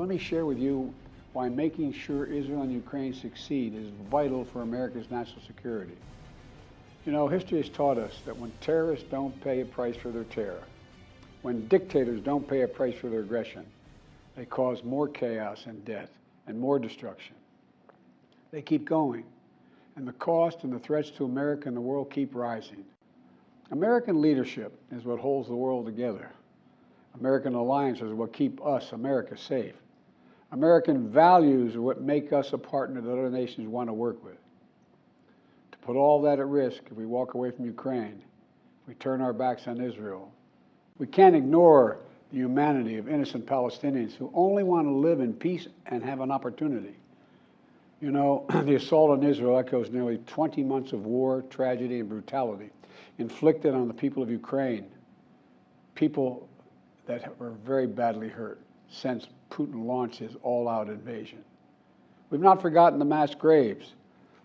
let me share with you why making sure Israel and Ukraine succeed is vital for America's national security. You know, history has taught us that when terrorists don't pay a price for their terror, when dictators don't pay a price for their aggression, they cause more chaos and death and more destruction. They keep going, and the cost and the threats to America and the world keep rising. American leadership is what holds the world together. American alliances are what keep us, America, safe. American values are what make us a partner that other nations want to work with. To put all that at risk if we walk away from Ukraine, if we turn our backs on Israel, we can't ignore the humanity of innocent Palestinians who only want to live in peace and have an opportunity. You know, the assault on Israel echoes nearly 20 months of war, tragedy, and brutality inflicted on the people of Ukraine, people that were very badly hurt since Putin launched his all-out invasion. We've not forgotten the mass graves,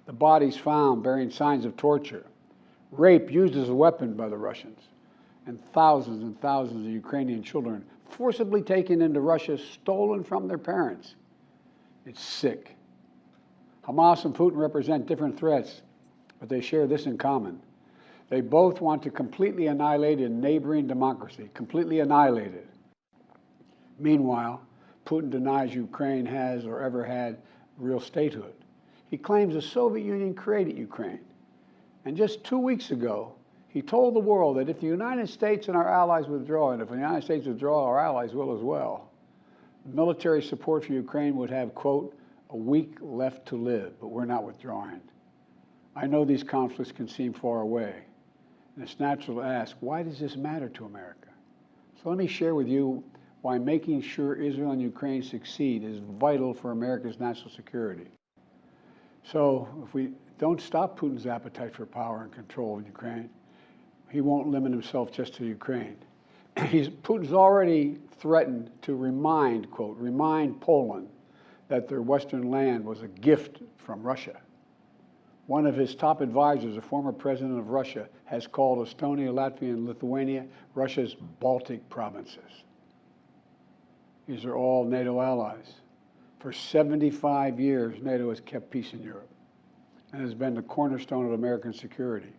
the bodies found bearing signs of torture, rape used as a weapon by the Russians, and thousands of Ukrainian children forcibly taken into Russia, stolen from their parents. It's sick. Hamas and Putin represent different threats, but they share this in common. They both want to completely annihilate a neighboring democracy, completely annihilate it. Meanwhile, Putin denies Ukraine has or ever had real statehood. He claims the Soviet Union created Ukraine. And just 2 weeks ago, he told the world that if the United States and our allies withdraw, and if the United States withdraw, our allies will as well, military support for Ukraine would have, quote, a week left to live, but we're not withdrawing. I know these conflicts can seem far away, and it's natural to ask, why does this matter to America? So let me share with you why making sure Israel and Ukraine succeed is vital for America's national security. So if we don't stop Putin's appetite for power and control in Ukraine, he won't limit himself just to Ukraine. Putin's already threatened to remind, quote, remind Poland that their Western land was a gift from Russia. One of his top advisors, a former president of Russia, has called Estonia, Latvia, and Lithuania Russia's Baltic provinces. These are all NATO allies. For 75 years, NATO has kept peace in Europe and has been the cornerstone of American security.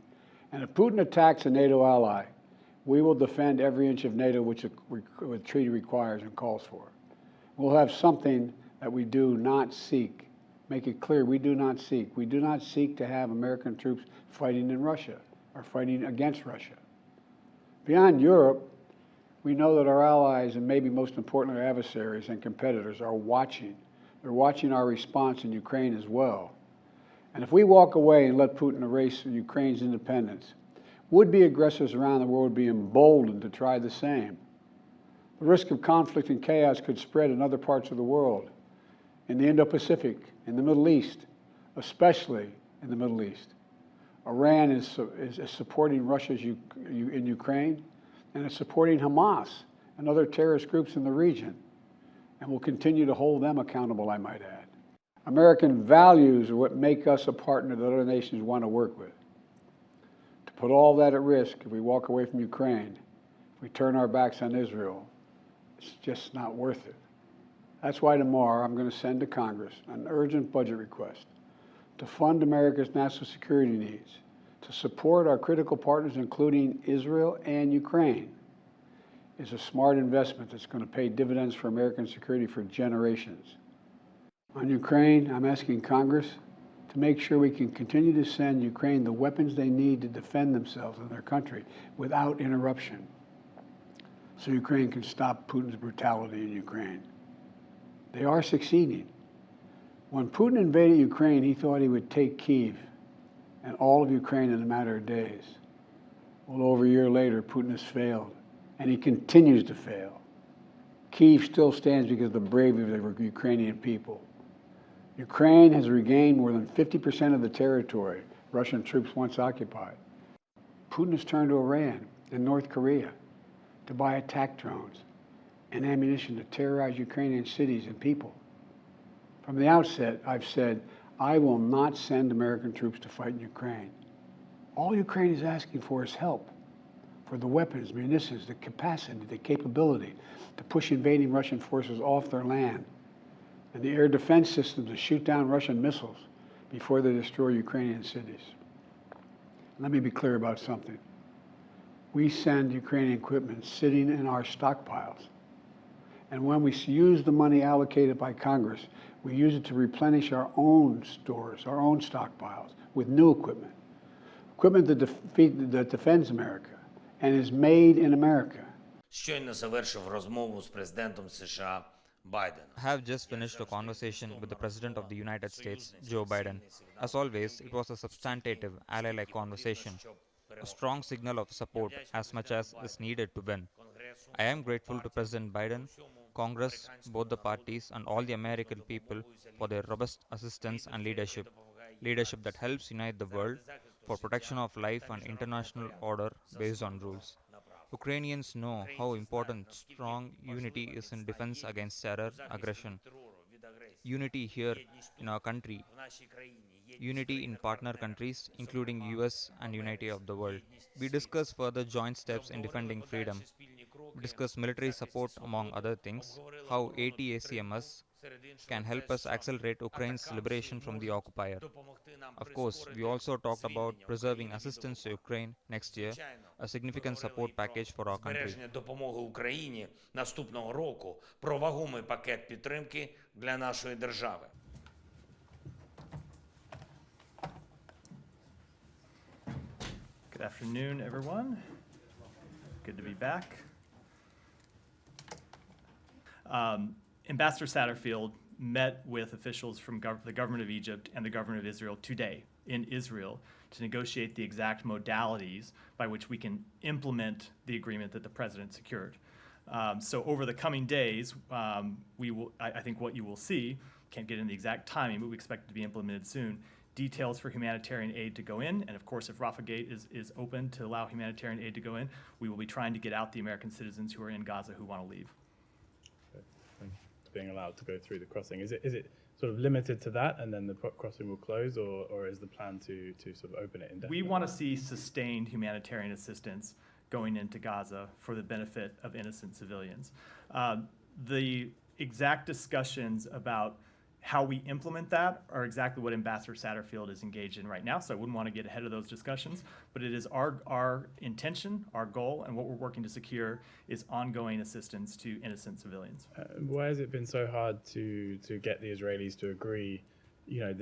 And if Putin attacks a NATO ally, we will defend every inch of NATO which the treaty requires and calls for. We'll have something that we do not seek. Make it clear, we do not seek. We do not seek to have American troops fighting in Russia or fighting against Russia. Beyond Europe, we know that our allies, and maybe most importantly our adversaries and competitors, are watching. They're watching our response in Ukraine as well. And if we walk away and let Putin erase Ukraine's independence, would-be aggressors around the world would be emboldened to try the same. The risk of conflict and chaos could spread in other parts of the world, in the Indo-Pacific, in the Middle East, especially in the Middle East. Iran is supporting Russia in Ukraine, and it's supporting Hamas and other terrorist groups in the region, and will continue to hold them accountable, I might add. American values are what make us a partner that other nations want to work with. To put all that at risk if we walk away from Ukraine, if we turn our backs on Israel, it's just not worth it. That's why tomorrow I'm going to send to Congress an urgent budget request to fund America's national security needs, to support our critical partners, including Israel and Ukraine. It's a smart investment that's going to pay dividends for American security for generations. On Ukraine, I'm asking Congress to make sure we can continue to send Ukraine the weapons they need to defend themselves and their country without interruption, so Ukraine can stop Putin's brutality in Ukraine. They are succeeding. When Putin invaded Ukraine, he thought he would take Kyiv and all of Ukraine in a matter of days. Well, over a year later, Putin has failed, and he continues to fail. Kyiv still stands because of the bravery of the Ukrainian people. Ukraine has regained more than 50% of the territory Russian troops once occupied. Putin has turned to Iran and North Korea to buy attack drones and ammunition to terrorize Ukrainian cities and people. From the outset, I've said, I will not send American troops to fight in Ukraine. All Ukraine is asking for is help for the weapons, munitions, the capacity, the capability to push invading Russian forces off their land and the air defense systems to shoot down Russian missiles before they destroy Ukrainian cities. Let me be clear about something. We send Ukrainian equipment sitting in our stockpiles. And when we use the money allocated by Congress, we use it to replenish our own stores, our own stockpiles with new equipment. Equipment that defends America and is made in America. Щойно завершив розмову з президентом США Байденом. I have just finished a conversation with the President of the United States, Joe Biden. As always, it was a substantive, ally-like conversation, a strong signal of support as much as is needed to win. I am grateful to President Biden, Congress, both the parties, and all the American people for their robust assistance and leadership that helps unite the world for protection of life and international order based on rules. Ukrainians know how important strong unity is in defense against terror, aggression. Unity here in our country, unity in partner countries, including US and unity of the world. We discuss further joint steps in defending freedom. We discuss military support among other things, how ATACMS can help us accelerate Ukraine's liberation from the occupier. Of course, we also talked about preserving assistance to Ukraine next year, a significant support package for our country. Збереження допомоги Україні наступного року, про вагомий пакет підтримки для нашої держави. Good afternoon, everyone. Good to be back. Ambassador Satterfield met with officials from the government of Egypt and the government of Israel today in Israel to negotiate the exact modalities by which we can implement the agreement that the president secured. So over the coming days, I think what you will see, can't get into the exact timing, but we expect it to be implemented soon, details for humanitarian aid to go in. And of course, if Rafah Gate is open to allow humanitarian aid to go in, we will be trying to get out the American citizens who are in Gaza who want to leave. Being allowed to go through the crossing. Is it sort of limited to that and then the crossing will close, or is the plan to sort of open it indefinitely? We want to see sustained humanitarian assistance going into Gaza for the benefit of innocent civilians. The exact discussions about how we implement that are exactly what Ambassador Satterfield is engaged in right now, so I wouldn't want to get ahead of those discussions, but it is our intention, our goal, and what we're working to secure is ongoing assistance to innocent civilians. Why has it been so hard to get the Israelis to agree? You know,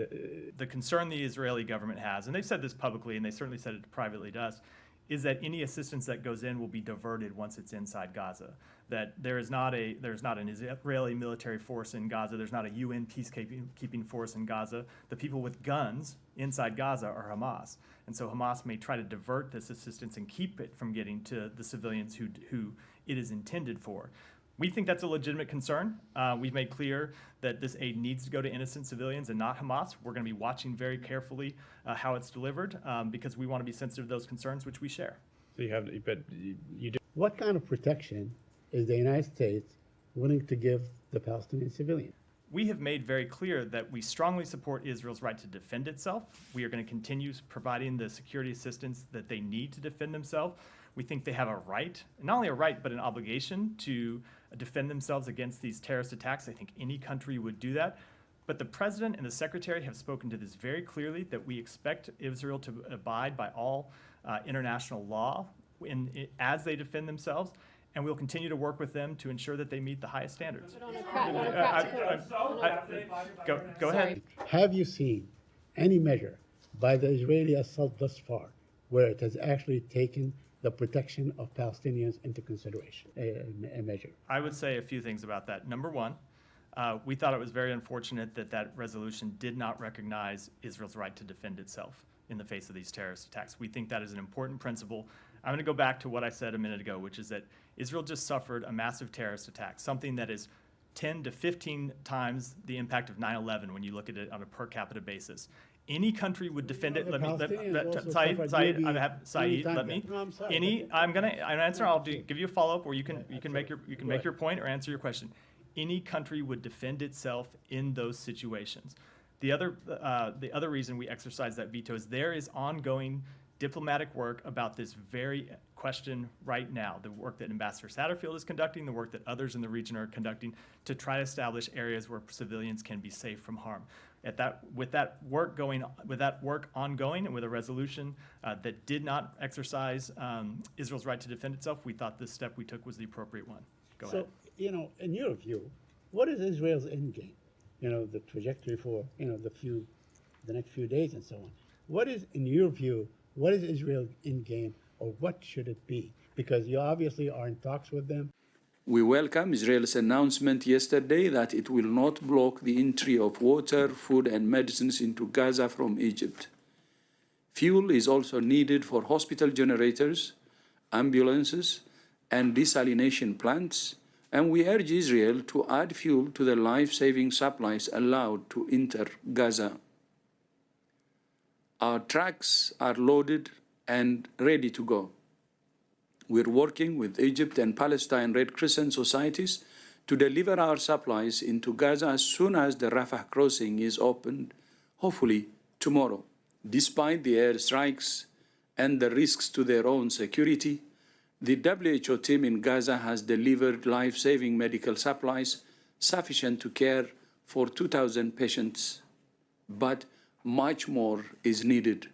the concern the Israeli government has, and they've said this publicly, and they certainly said it privately to us, is that any assistance that goes in will be diverted once it's inside Gaza. That there's not an Israeli military force in Gaza. There's not a UN peacekeeping force in Gaza. The people with guns inside Gaza are Hamas, and so Hamas may try to divert this assistance and keep it from getting to the civilians who it is intended for. We think that's a legitimate concern. We've made clear that this aid needs to go to innocent civilians and not Hamas. We're going to be watching very carefully how it's delivered because we want to be sensitive to those concerns, which we share. So you do. What kind of protection is the United States willing to give the Palestinian civilian? We have made very clear that we strongly support Israel's right to defend itself. We are going to continue providing the security assistance that they need to defend themselves. We think they have a right, not only a right, but an obligation to defend themselves against these terrorist attacks. I think any country would do that. But the president and the secretary have spoken to this very clearly, that we expect Israel to abide by all international law as they defend themselves. And we'll continue to work with them to ensure that they meet the highest standards. Go ahead. Have you seen any measure by the Israeli assault thus far where it has actually taken the protection of Palestinians into consideration, a measure? I would say a few things about that. Number one, we thought it was very unfortunate that that resolution did not recognize Israel's right to defend itself in the face of these terrorist attacks. We think that is an important principle. I'm going to go back to what I said a minute ago, which is that Israel just suffered a massive terrorist attack, something that is 10 to 15 times the impact of 9/11 when you look at it on a per capita basis. Any country would defend it. Let me, Saeed, let me. I'm going to answer. I'll give you a follow-up where you can make your point or answer your question. Any country would defend itself in those situations. The other reason we exercise that veto is there is ongoing diplomatic work about this very question right now the work that Ambassador Satterfield is conducting, the work that others in the region are conducting to try to establish areas where civilians can be safe from harm. With that work ongoing, and with a resolution that did not exercise Israel's right to defend itself, we thought this step we took was the appropriate one. Go ahead. So, in your view, what is Israel's end game? The trajectory for, the next few days and so on. What is, in your view, what is Israel's end game, or what should it be? Because you obviously are in talks with them. We welcome Israel's announcement yesterday that it will not block the entry of water, food, and medicines into Gaza from Egypt. Fuel is also needed for hospital generators, ambulances, and desalination plants, and we urge Israel to add fuel to the life-saving supplies allowed to enter Gaza. Our trucks are loaded and ready to go. We're working with Egypt and Palestine Red Crescent societies to deliver our supplies into Gaza as soon as the Rafah crossing is opened, hopefully tomorrow. Despite the airstrikes and the risks to their own security, the WHO team in Gaza has delivered life-saving medical supplies sufficient to care for 2,000 patients, but much more is needed.